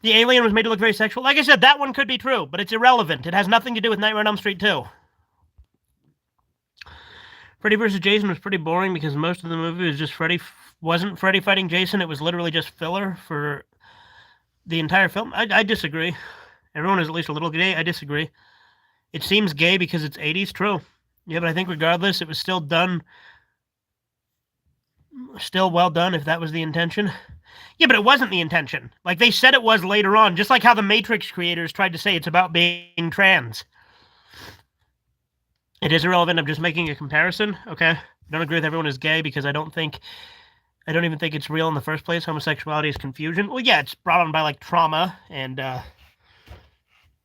The alien was made to look very sexual. Like I said, that one could be true, but it's irrelevant. It has nothing to do with Nightmare on Elm Street 2. Freddy vs. Jason was pretty boring because most of the movie was just wasn't Freddy fighting Jason. It was literally just filler for the entire film. I disagree. Everyone is at least a little gay. I disagree. It seems gay because it's 80s. True. Yeah, but I think regardless, it was still done. Still well done if that was the intention. Yeah, but it wasn't the intention. Like they said it was later on, just like how the Matrix creators tried to say it's about being trans. It is irrelevant. I'm just making a comparison. Okay. I don't agree with everyone is gay because I don't even think it's real in the first place. Homosexuality is confusion. Well, yeah, it's brought on by like trauma and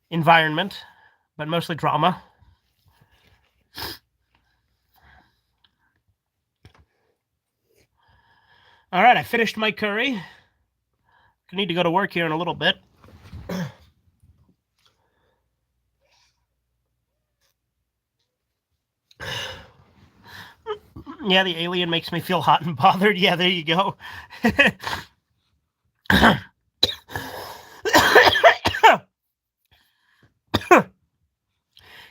environment, but mostly trauma. All right, I finished my curry. I need to go to work here in a little bit. Yeah, the alien makes me feel hot and bothered. Yeah, there you go. If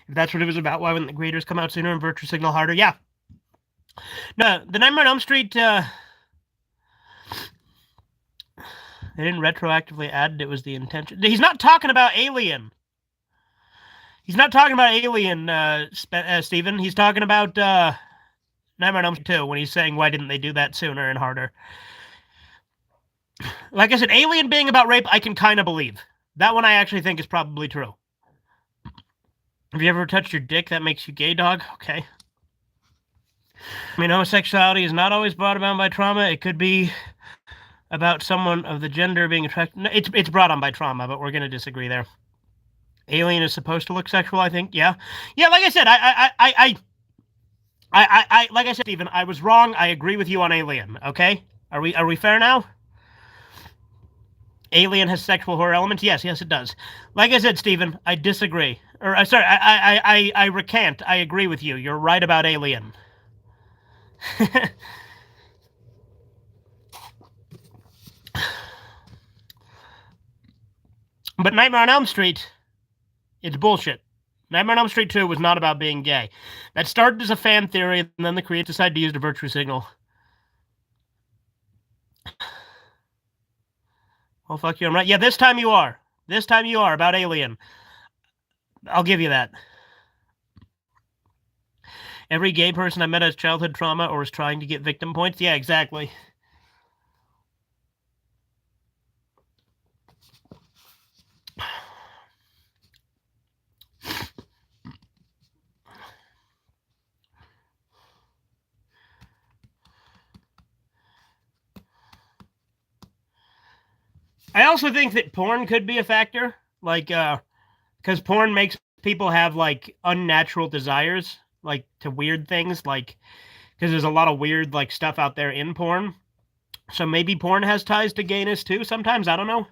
that's what it was about, why wouldn't the graders come out sooner and virtue signal harder? Yeah. No, the Nightmare on Elm Street, they didn't retroactively add it was the intention. He's not talking about Alien. He's not talking about Alien, Steven. He's talking about Nightmare on Elm Street 2 when he's saying why didn't they do that sooner and harder. Like I said, Alien being about rape, I can kind of believe. That one I actually think is probably true. Have you ever touched your dick? That makes you gay, dog? Okay. I mean, homosexuality is not always brought about by trauma. It could be about someone of the gender being attracted. No, it's brought on by trauma, but we're going to disagree there. Alien is supposed to look sexual, I think. Yeah. Yeah, like I said, like I said, Steven, I was wrong. I agree with you on Alien, okay? Are we fair now? Alien has sexual horror elements? Yes, it does. Like I said, Steven, I disagree. Or, sorry, I recant. I agree with you. You're right about Alien. But Nightmare on Elm Street, it's bullshit. Nightmare on Elm Street 2 was not about being gay. That started as a fan theory, and then the creators decided to use the virtue signal. Well, fuck you, I'm right. Yeah, this time you are. This time you are, about Alien. I'll give you that. Every gay person I met has childhood trauma or is trying to get victim points. Yeah, exactly. I also think that porn could be a factor, like, because porn makes people have like unnatural desires, like to weird things, like because there's a lot of weird like stuff out there in porn. So maybe porn has ties to gayness too. Sometimes I don't know.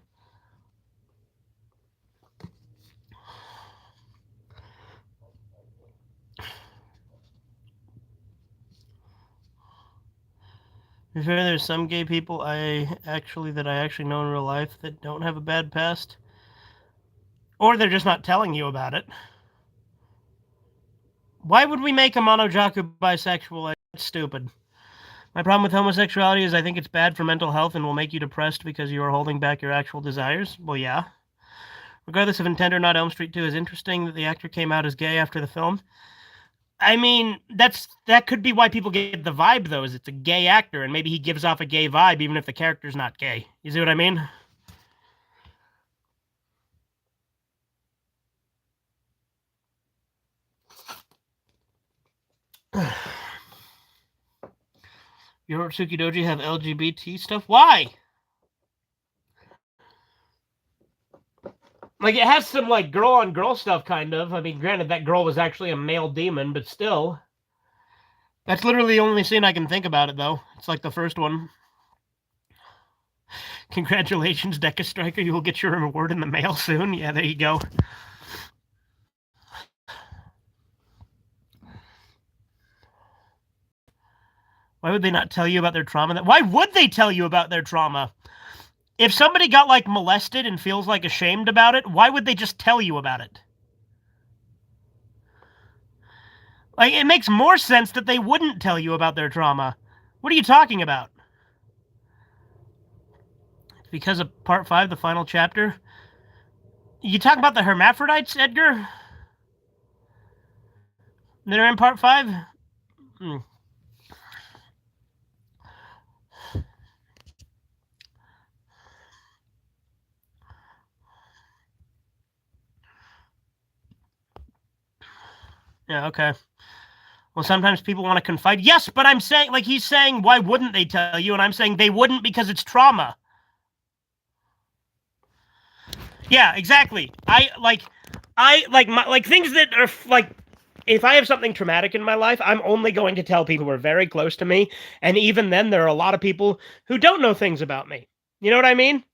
There's some gay people I actually know in real life that don't have a bad past, or they're just not telling you about it. Why would we make a monojaku bisexual? That's stupid. My problem with homosexuality is I think it's bad for mental health and will make you depressed because you are holding back your actual desires. Well, yeah. Regardless of intent or not, Elm Street 2 is interesting that the actor came out as gay after the film. I mean, that could be why people get the vibe, though, is it's a gay actor, and maybe he gives off a gay vibe even if the character's not gay. You see what I mean? Your Tsukidoji have LGBT stuff? Why? Like, it has some, like, girl-on-girl stuff, kind of. I mean, granted, that girl was actually a male demon, but still. That's literally the only scene I can think about it, though. It's like the first one. Congratulations, Deca Striker. You will get your reward in the mail soon. Yeah, there you go. Why would they not tell you about their trauma? Why would they tell you about their trauma? If somebody got, like, molested and feels, like, ashamed about it, why would they just tell you about it? Like, it makes more sense that they wouldn't tell you about their trauma. What are you talking about? Because of part 5, the final chapter? You talk about the hermaphrodites, Edgar? That are in part 5? Hmm. Yeah, okay. Well, sometimes people want to confide. Yes, but I'm saying, like, he's saying, why wouldn't they tell you? And I'm saying they wouldn't because it's trauma. Yeah, exactly. I like things that are like, if I have something traumatic in my life, I'm only going to tell people who are very close to me. And even then, there are a lot of people who don't know things about me. You know what I mean?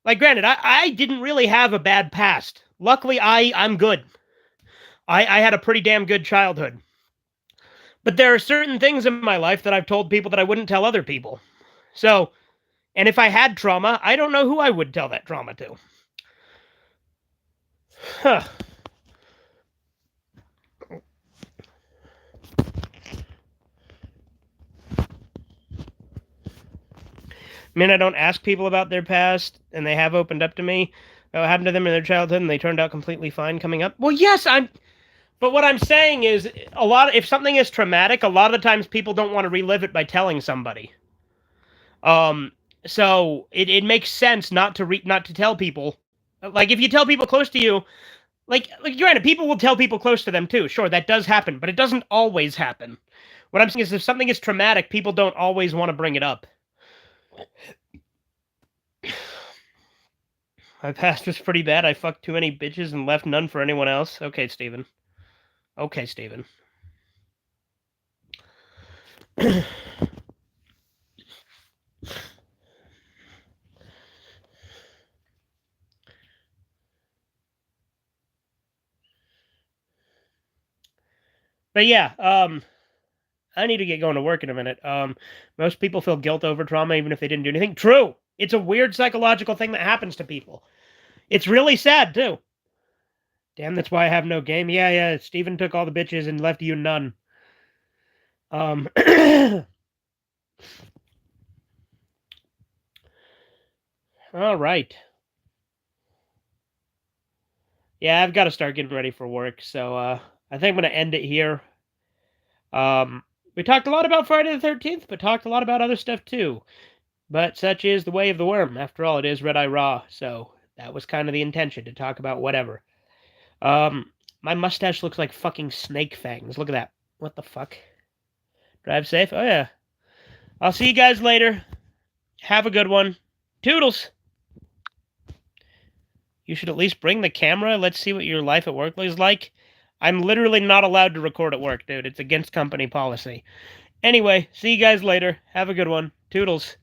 Like, granted, I didn't really have a bad past. Luckily, I'm good. I had a pretty damn good childhood. But there are certain things in my life that I've told people that I wouldn't tell other people. So, and if I had trauma, I don't know who I would tell that trauma to. Huh. I mean, I don't ask people about their past, and they have opened up to me. What happened to them in their childhood, and they turned out completely fine coming up. Well, yes, But what I'm saying is, if something is traumatic, a lot of the times people don't want to relive it by telling somebody. So it makes sense not to tell people. Like, if you tell people close to you, like granted, people will tell people close to them too. Sure, that does happen, but it doesn't always happen. What I'm saying is, if something is traumatic, people don't always want to bring it up. My past was pretty bad. I fucked too many bitches and left none for anyone else. Okay, Steven. Okay, Steven. But yeah, I need to get going to work in a minute. Most people feel guilt over trauma even if they didn't do anything. True. It's a weird psychological thing that happens to people. It's really sad, too. Damn, that's why I have no game. Yeah, Steven took all the bitches and left you none. All right. Yeah, I've got to start getting ready for work, so I think I'm going to end it here. We talked a lot about Friday the 13th, but talked a lot about other stuff, too. But such is the way of the worm. After all, it is Redeye Raw, so that was kind of the intention, to talk about whatever. My mustache looks like fucking snake fangs. Look at that. What the fuck? Drive safe? Oh, yeah. I'll see you guys later. Have a good one. Toodles! You should at least bring the camera. Let's see what your life at work is like. I'm literally not allowed to record at work, dude. It's against company policy. Anyway, see you guys later. Have a good one. Toodles.